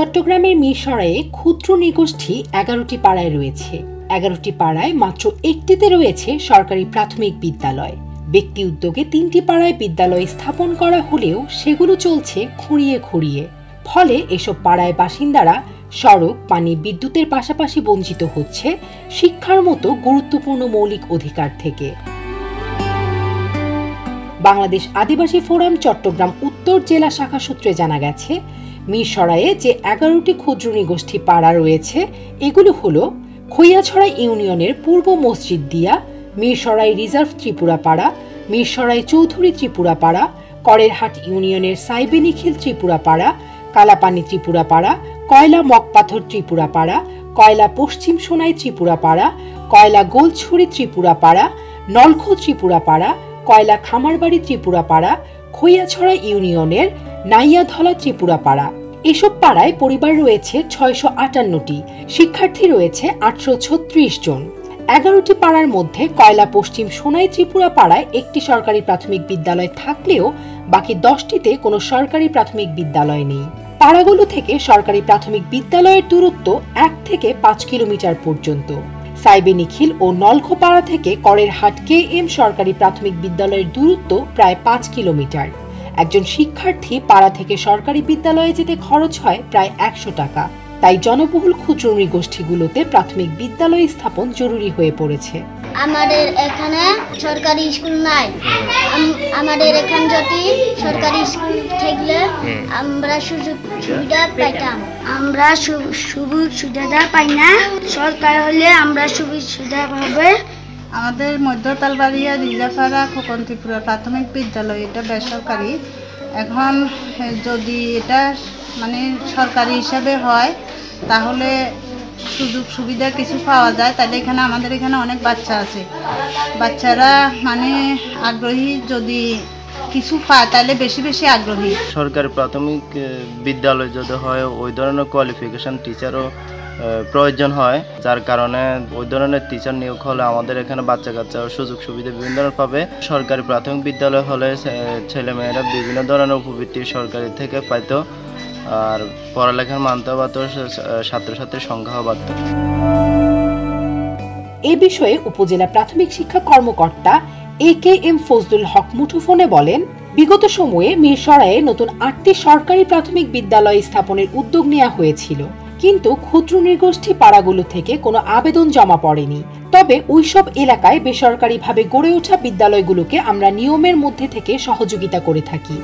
চট্টগ্রামের মিরসরাইয়ে ক্ষুদ্র নৃগোষ্ঠী ১১টি পাড়ায় রয়েছে। ১১টি পাড়ায় মাত্র একটিতে রয়েছে সরকারি প্রাথমিক বিদ্যালয়। ব্যক্তি উদ্যোগে ৩টি পাড়ায় বিদ্যালয় স্থাপন করা হলেও সেগুলো চলছে খুঁড়িয়ে খুঁড়িয়ে। ফলে এসব পাড়ায় বাসিন্দারা সড়ক, পানি, বিদ্যুতের পাশাপাশি বঞ্চিত হচ্ছে শিক্ষার মতো গুরুত্বপূর্ণ মৌলিক অধিকার থেকে। বাংলাদেশ আদিবাসী ফোরাম চট্টগ্রাম উত্তর জেলা শাখা সূত্রে জানা গেছে, মিরসরাইয়ে যে ১১টি ক্ষুদ্র নৃগোষ্ঠী পাড়া রয়েছে এগুলো হলো খৈয়াছড়া ইউনিয়নের পূর্ব মসজিদ দিয়া, মিরসরাই রিজার্ভ ত্রিপুরা পাড়া, মিরসরাই চৌধুরী ত্রিপুরা পাড়া, করেরহাট ইউনিয়নের সাইবেনিখিল ত্রিপুরা পাড়া, কালাপানি ত্রিপুরা পাড়া, কয়লা মগপাথর ত্রিপুরা পাড়া, কয়লা পশ্চিম সোনাই ত্রিপুরা পাড়া, কয়লা গোলছড়ি ত্রিপুরা পাড়া, নলখো ত্রিপুরা পাড়া, কয়লা খামারবাড়ি ত্রিপুরা পাড়া, খৈয়াছড়া ইউনিয়নের নাইয়াধলা ত্রিপুরা পাড়া। এসব পাড়ায় পরিবার রয়েছে ৬৫৮টি, শিক্ষার্থী রয়েছে ৮৩৬ জন। ১১টি পাড়ার মধ্যে কয়লা পশ্চিম সোনাই ত্রিপুরা পাড়ায় একটি সরকারি প্রাথমিক বিদ্যালয় থাকলেও বাকি 10টিতে কোনো সরকারি প্রাথমিক বিদ্যালয় নেই। পাড়াগুলো থেকে সরকারি প্রাথমিক বিদ্যালয়ের দূরত্ব ১ থেকে ৫ কিলোমিটার পর্যন্ত। সাইবেনিখিল ও নলখো পাড়া থেকে করেরহাট KM সরকারি প্রাথমিক বিদ্যালয়ের দূরত্ব প্রায় ৫ কিলোমিটার। একজন শিক্ষার্থী পাড়া থেকে সরকারি বিদ্যালয়ে যেতে খরচ হয় প্রায় ১০০ টাকা। তাই জনবহুল ক্ষুদ্র নৃগোষ্ঠীগুলোতে প্রাথমিক বিদ্যালয় স্থাপন জরুরি হয়ে পড়েছে। আমাদের এখানে সরকারি স্কুল নাই। আমাদের এখানে যদি সরকারি স্কুল থাকলে আমরা সুযোগ সুবিধা পাইতাম। আমরা সুযোগ সুবিধা পাই না। সরকার হলে আমরা সুযোগ সুবিধা পাবে। আমাদের মধ্যতালবাড়িয়া রিজাপাড়া খোকন ত্রিপুরা প্রাথমিক বিদ্যালয় এটা বেসরকারি। এখন যদি এটা মানে সরকারি হিসাবে হয় তাহলে সুযোগ সুবিধা কিছু পাওয়া যায়। তাহলে এখানে আমাদের এখানে অনেক বাচ্চা আছে, বাচ্চারা মানে আগ্রহী, যদি কিছু পায় তাহলে বেশি বেশি আগ্রহী। সরকারি প্রাথমিক বিদ্যালয় যদি হয় ওই ধরনের কোয়ালিফিকেশন টিচারও প্রয়োজন হয়, যার কারণে ওই ধরনের টিচার নিয়োগ হলে আমাদের এখানে বাচ্চা কাচ্চা সুযোগ সুবিধা বিভিন্ন ধরনের পাবে। সরকারি প্রাথমিক বিদ্যালয় হলে ছেলেমেয়েরা বিভিন্ন ধরনের উপবৃত্তি সরকারি থেকে পাইত, আর পড়ালেখার মানতে পারত, ছাত্রছাত্রীর সংখ্যাও বাড়ত। এ বিষয়ে উপজেলা প্রাথমিক শিক্ষা কর্মকর্তা AKM ফজলুল হক মুঠোফোনে বলেন, বিগত সময়ে মিরসরাইয়ে নতুন 8টি সরকারি প্রাথমিক বিদ্যালয় স্থাপনের উদ্যোগ নেওয়া হয়েছিল, কিন্তু ক্ষুদ্র নৃগোষ্ঠী পাড়াগুলো থেকে কোনো আবেদন জমা পড়েনি। তবে ওইসব এলাকায় বেসরকারিভাবে গড়ে ওঠা বিদ্যালয়গুলোকে আমরা নিয়মের মধ্যে থেকে সহযোগিতা করে থাকি।